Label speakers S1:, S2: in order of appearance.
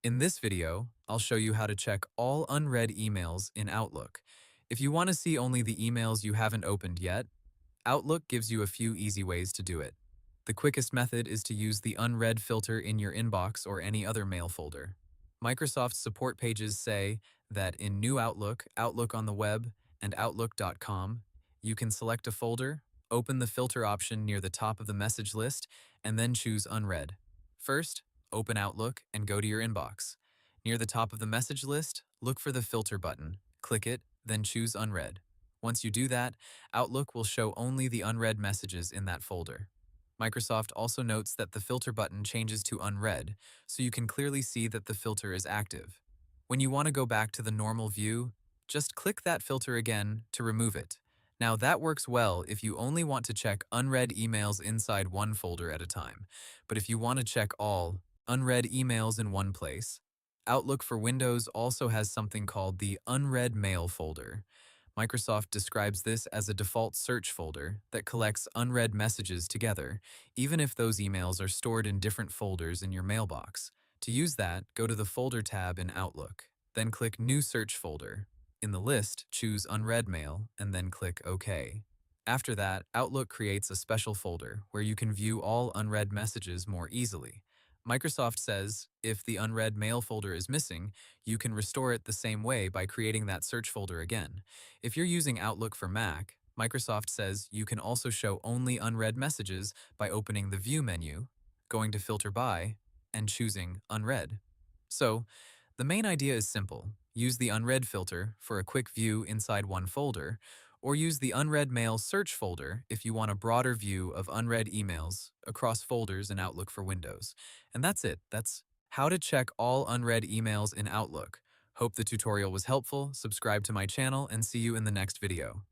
S1: In this video, I'll show you how to check all unread emails in Outlook. If you want to see only the emails you haven't opened yet, Outlook gives you a few easy ways to do it. The quickest method is to use the unread filter in your inbox or any other mail folder. Microsoft's support pages say that in New Outlook, Outlook on the web, and Outlook.com, you can select a folder, open the filter option near the top of the message list, and then choose Unread. First, open Outlook and go to your inbox. Near the top of the message list, look for the filter button. Click it, then choose Unread. Once you do that, Outlook will show only the unread messages in that folder. Microsoft also notes that the filter button changes to unread, so you can clearly see that the filter is active. When you want to go back to the normal view, just click that filter again to remove it. Now that works well if you only want to check unread emails inside one folder at a time, but if you want to check all unread emails in one place, Outlook for Windows also has something called the Unread Mail folder. Microsoft describes this as a default search folder that collects unread messages together, even if those emails are stored in different folders in your mailbox. To use that, go to the Folder tab in Outlook, then click New Search Folder. In the list, choose Unread Mail, and then click OK. After that, Outlook creates a special folder where you can view all unread messages more easily. Microsoft says if the unread mail folder is missing, you can restore it the same way by creating that search folder again. If you're using Outlook for Mac, Microsoft says you can also show only unread messages by opening the View menu, going to Filter By, and choosing Unread. So, the main idea is simple. Use the unread filter for a quick view inside one folder, or use the unread mail search folder if you want a broader view of unread emails across folders in Outlook for Windows. And that's it. That's how to check all unread emails in Outlook. Hope the tutorial was helpful. Subscribe to my channel and see you in the next video.